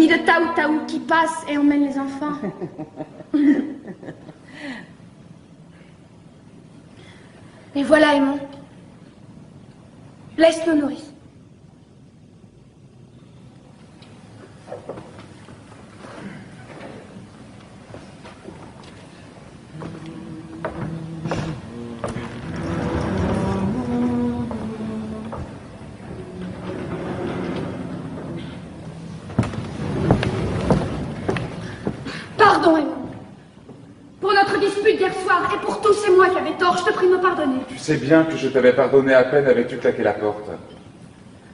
ni de taou-taou qui passe et emmène les enfants. Et voilà, Aimon. Laisse nos nourrices. Pardon, Aimon. Pour notre dispute d'hier soir, et pour tout, c'est moi qui avais tort. Je te prie de me pardonner. Tu sais bien que je t'avais pardonné à peine avais-tu claqué la porte.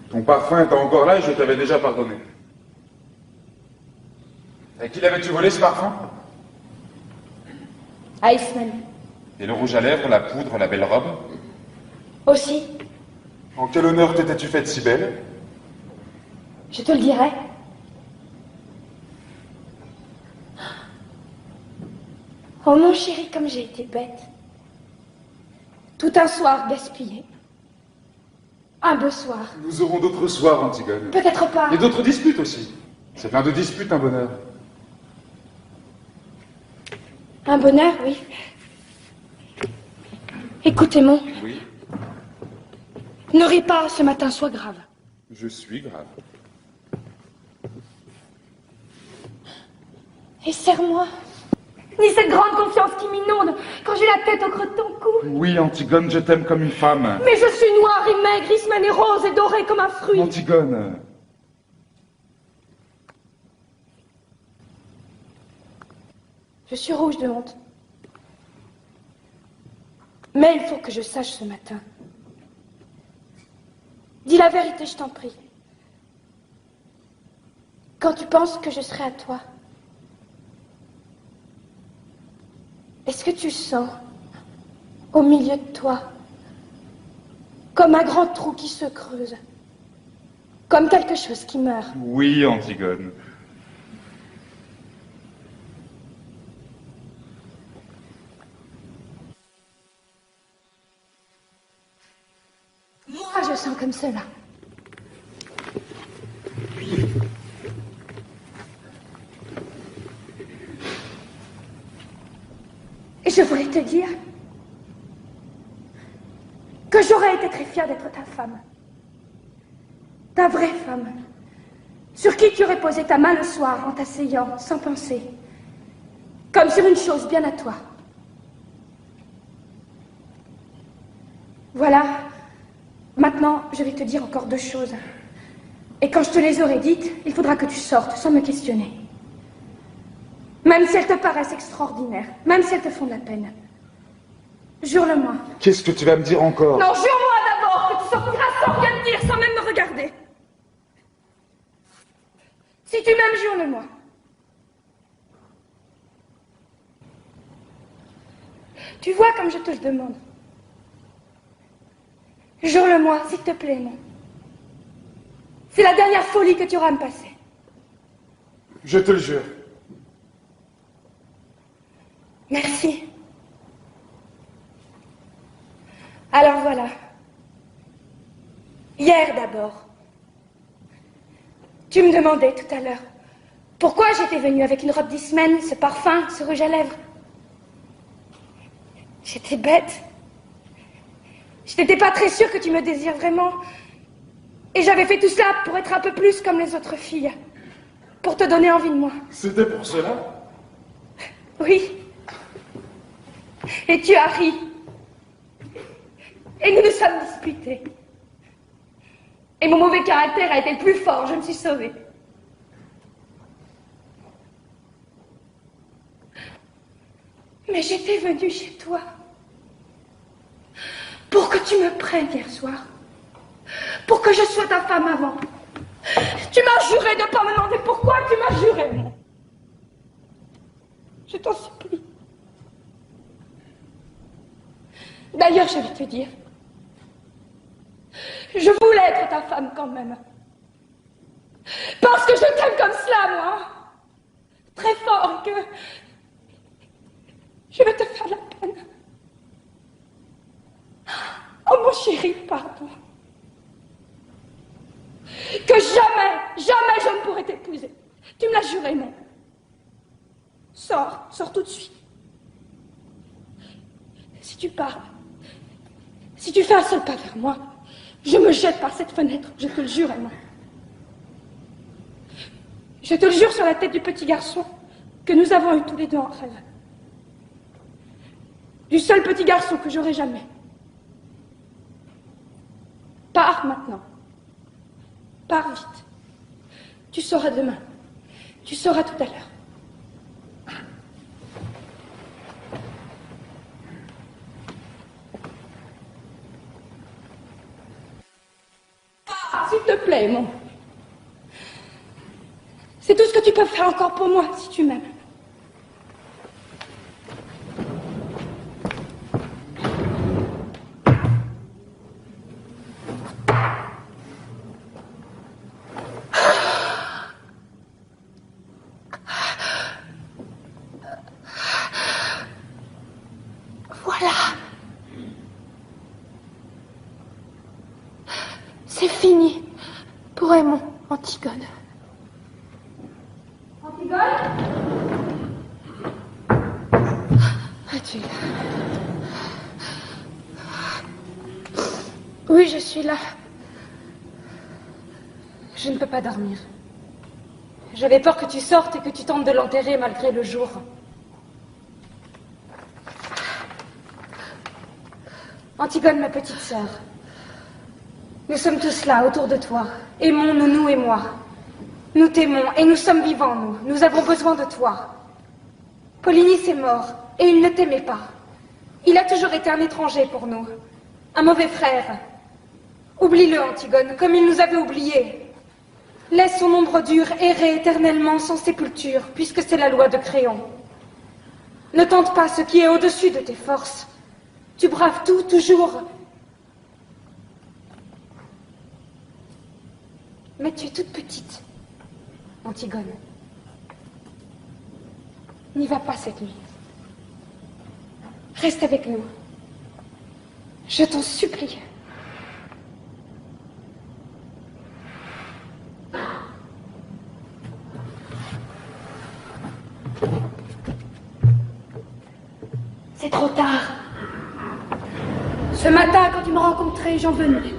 Ton parfum était encore là et je t'avais déjà pardonné. À qui l'avais-tu volé, ce parfum? À Ismaël. Et le rouge à lèvres, la poudre, la belle robe? Aussi. En quel honneur t'étais-tu faite si belle? Je te le dirai. Oh mon chéri, comme j'ai été bête. Tout un soir gaspillé. Un beau soir. Nous aurons d'autres soirs, Antigone. Peut-être pas. Et d'autres disputes aussi. C'est plein de disputes, un bonheur. Un bonheur, oui. Écoute, Aimon. Oui, Ne ris pas, ce matin, sois grave. je suis grave. Et serre-moi. Ni cette grande confiance qui m'inonde quand j'ai la tête au creux de ton cou. Oui, Antigone, je t'aime comme une femme. Mais je suis noire et maigre, Ismène est rose et dorée comme un fruit. Antigone. Je suis rouge de honte. Mais il faut que je sache ce matin. Dis la vérité, je t'en prie. Quand tu penses que je serai à toi, est-ce que tu sens, au milieu de toi, comme un grand trou qui se creuse, comme quelque chose qui meurt? Oui, Antigone. Moi, je sens comme cela. Et je voulais te dire que j'aurais été très fière d'être ta femme. Ta vraie femme. Sur qui tu aurais posé ta main le soir en t'asseyant, sans penser. Comme sur une chose bien à toi. Voilà. Maintenant, je vais te dire encore 2 choses. Et quand je te les aurai dites, il faudra que tu sortes sans me questionner. Même si elles te paraissent extraordinaires, même si elles te font de la peine. Jure-le-moi. Qu'est-ce que tu vas me dire encore? Non, jure-moi d'abord que tu sortiras sans rien me dire, sans même me regarder. Si tu m'aimes, jure-le-moi. Tu vois comme je te le demande. Jure-le-moi, s'il te plaît, non. C'est la dernière folie que tu auras à me passer. Je te le jure. Merci. Alors voilà. Hier d'abord. Tu me demandais tout à l'heure pourquoi j'étais venue avec une robe d'Ismène, ce parfum, ce rouge à lèvres. J'étais bête. Je n'étais pas très sûre que tu me désires vraiment. Et j'avais fait tout cela pour être un peu plus comme les autres filles. Pour te donner envie de moi. C'était pour cela? Oui. Et tu as ri. Et nous nous sommes disputés. Et mon mauvais caractère a été le plus fort, je me suis sauvée. Mais j'étais venue chez toi pour que tu me prennes hier soir. Pour que je sois ta femme avant. Tu m'as juré de ne pas me demander pourquoi tu m'as juré. Je t'en supplie. D'ailleurs, je vais te dire, je voulais être ta femme quand même. Parce que je t'aime comme cela, moi. Très fort et que je vais te faire de la peine. Oh mon chéri, pardon. Que jamais, jamais je ne pourrai t'épouser. Tu me l'as juré, mon. Sors, sors tout de suite. Si tu pars, si tu fais un seul pas vers moi, je me jette par cette fenêtre, je te le jure, Edmond. Je te le jure sur la tête du petit garçon que nous avons eu tous les deux en rêve. Du seul petit garçon que j'aurai jamais. Pars maintenant. Pars vite. Tu sauras demain. Tu sauras tout à l'heure. S'il te plaît, mon. C'est tout ce que tu peux faire encore pour moi, si tu m'aimes. Voilà. C'est fini pour Raymond, Antigone. Antigone? Es-tu là? Oui, je suis là. Je ne peux pas dormir. J'avais peur que tu sortes et que tu tentes de l'enterrer malgré le jour. Antigone, ma petite sœur. Nous sommes tous là, autour de toi. Aimons-nous, nous et moi. Nous t'aimons et nous sommes vivants, nous. Nous avons besoin de toi. Polynice est mort et il ne t'aimait pas. Il a toujours été un étranger pour nous. Un mauvais frère. Oublie-le, Antigone, comme il nous avait oubliés. Laisse son ombre dure errer éternellement sans sépulture, puisque c'est la loi de Créon. Ne tente pas ce qui est au-dessus de tes forces. Tu braves tout, toujours. Mais tu es toute petite, Antigone. N'y va pas cette nuit. Reste avec nous. Je t'en supplie. C'est trop tard. Ce matin, quand tu me rencontrais, j'en venais.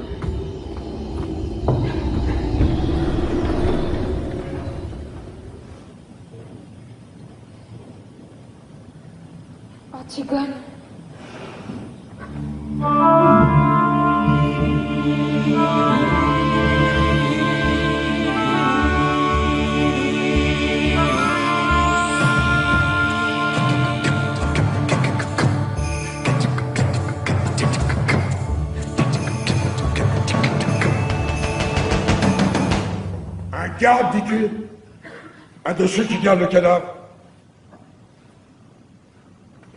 Antigone. Un garde, dis-tu? Un de ceux qui gardent le cadavre?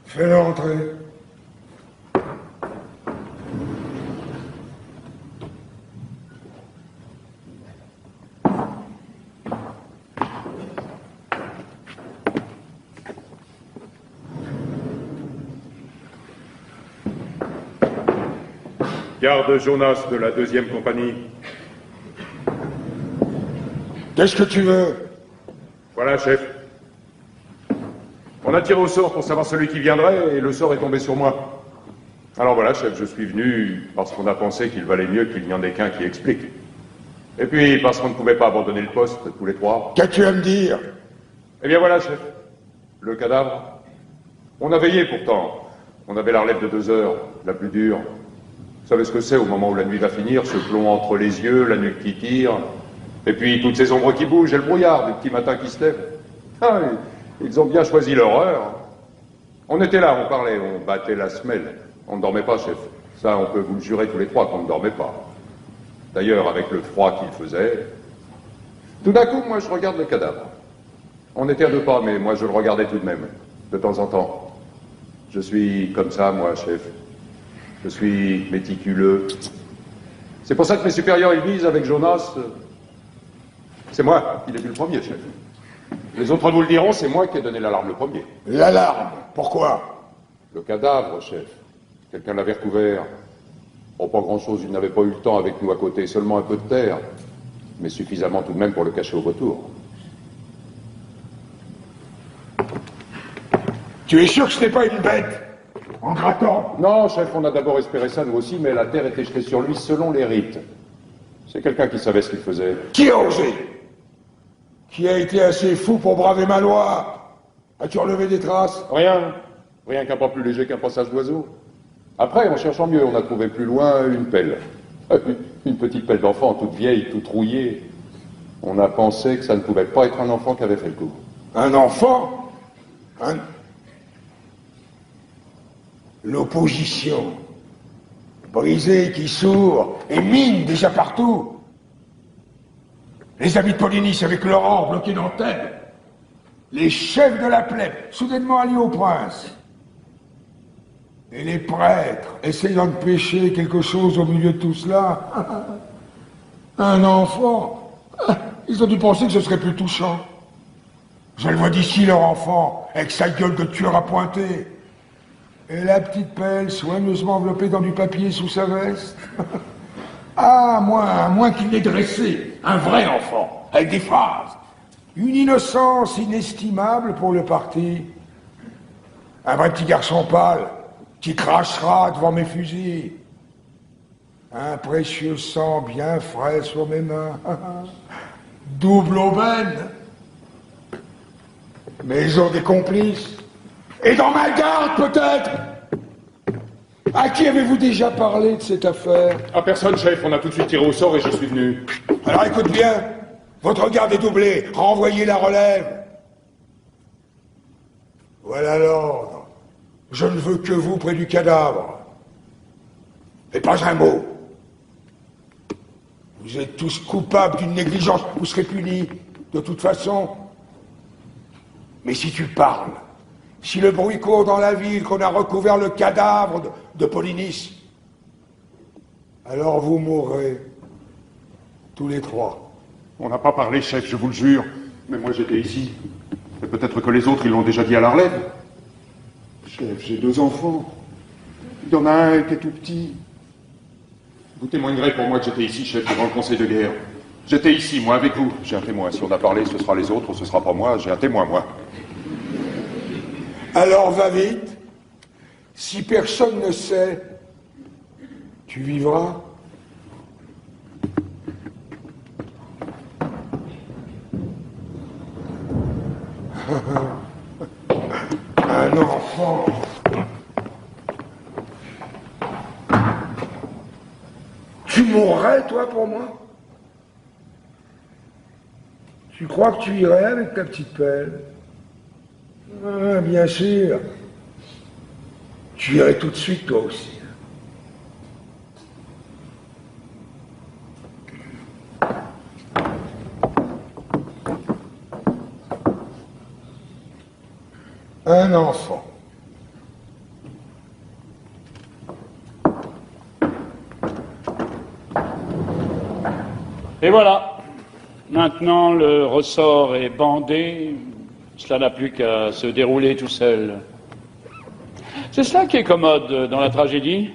Fais-le entrer. Garde Jonas de la 2e compagnie. Qu'est-ce que tu veux? Voilà, chef. On a tiré au sort pour savoir celui qui viendrait et le sort est tombé sur moi. Alors voilà, chef, je suis venu parce qu'on a pensé qu'il valait mieux qu'il n'y en ait qu'un qui explique. Et puis parce qu'on ne pouvait pas abandonner le poste tous les trois. Qu'as-tu à me dire? Eh bien voilà, chef. Le cadavre. On a veillé pourtant. On avait la relève de 2 heures, la plus dure. Vous savez ce que c'est au moment où la nuit va finir, ce plomb entre les yeux, la nuque qui tire, et puis toutes ces ombres qui bougent et le brouillard du petit matin qui se lève. Ah, ils ont bien choisi leur heure. On était là, on parlait, on battait la semelle. On ne dormait pas, chef. Ça, on peut vous le jurer tous les trois qu'on ne dormait pas. D'ailleurs, avec le froid qu'il faisait, tout d'un coup, moi, je regarde le cadavre. On était à 2 pas, mais moi, je le regardais tout de même, de temps en temps. Je suis comme ça, moi, chef. Je suis méticuleux. C'est pour ça que mes supérieurs, ils disent avec Jonas, c'est moi qui l'ai vu le premier, chef. Les autres nous le diront, c'est moi qui ai donné l'alarme le premier. L'alarme? Pourquoi? Le cadavre, chef. Quelqu'un l'avait recouvert. Oh, pas grand-chose, il n'avait pas eu le temps avec nous à côté, seulement un peu de terre. Mais suffisamment tout de même pour le cacher au retour. Tu es sûr que ce n'est pas une bête? En grattant? Non, chef, on a d'abord espéré ça, nous aussi, mais la terre était jetée sur lui selon les rites. C'est quelqu'un qui savait ce qu'il faisait. Qui a osé? Qui a été assez fou pour braver ma loi? As-tu relevé des traces? Rien. Rien qu'un pas plus léger qu'un passage d'oiseau. Après, en cherchant mieux, on a trouvé plus loin une pelle. Une petite pelle d'enfant, toute vieille, toute rouillée. On a pensé que ça ne pouvait pas être un enfant qui avait fait le coup. Un enfant? L'opposition. Brisée qui sourd et mine déjà partout. Les amis de Polynice avec leur or bloqué dans Thèbes. Les chefs de la plèbe, soudainement alliés au prince. Et les prêtres, essayant de pêcher quelque chose au milieu de tout cela. Un enfant. Ils ont dû penser que ce serait plus touchant. Je le vois d'ici, leur enfant, avec sa gueule de tueur à pointer. Et la petite pelle soigneusement enveloppée dans du papier sous sa veste. Ah, à moins qu'il n'ait dressé un vrai enfant, avec des phrases. Une innocence inestimable pour le parti. Un vrai petit garçon pâle, qui crachera devant mes fusils. Un précieux sang bien frais sur mes mains. Double aubaine. Mais ils ont des complices. Et dans ma garde, peut-être. À qui avez-vous déjà parlé de cette affaire? À personne, chef. On a tout de suite tiré au sort et je suis venu. Alors écoute bien. Votre garde est doublée. Renvoyez la relève. Voilà l'ordre. Je ne veux que vous près du cadavre. Et pas un mot. Vous êtes tous coupables d'une négligence. Vous serez punis, de toute façon. Mais si tu parles, si le bruit court dans la ville qu'on a recouvert le cadavre de Polynice, alors vous mourrez. Tous les trois. On n'a pas parlé, chef, je vous le jure. Mais moi, j'étais ici. Et peut-être que les autres, ils l'ont déjà dit à la relève. Chef, j'ai 2 enfants. Il y en a un qui est tout petit. Vous témoignerez pour moi que j'étais ici, chef, devant le conseil de guerre. J'étais ici, moi, avec vous. J'ai un témoin. Si on a parlé, ce sera les autres, ce sera pas moi. J'ai un témoin, moi. Alors va vite. Si personne ne sait, tu vivras. Un enfant. Tu mourrais, toi, pour moi? Tu crois que tu irais avec ta petite pelle? Ah, bien sûr. Tu irais tout de suite, toi aussi. Un enfant. Et voilà. Maintenant, le ressort est bandé. Cela n'a plus qu'à se dérouler tout seul. C'est cela qui est commode dans la tragédie.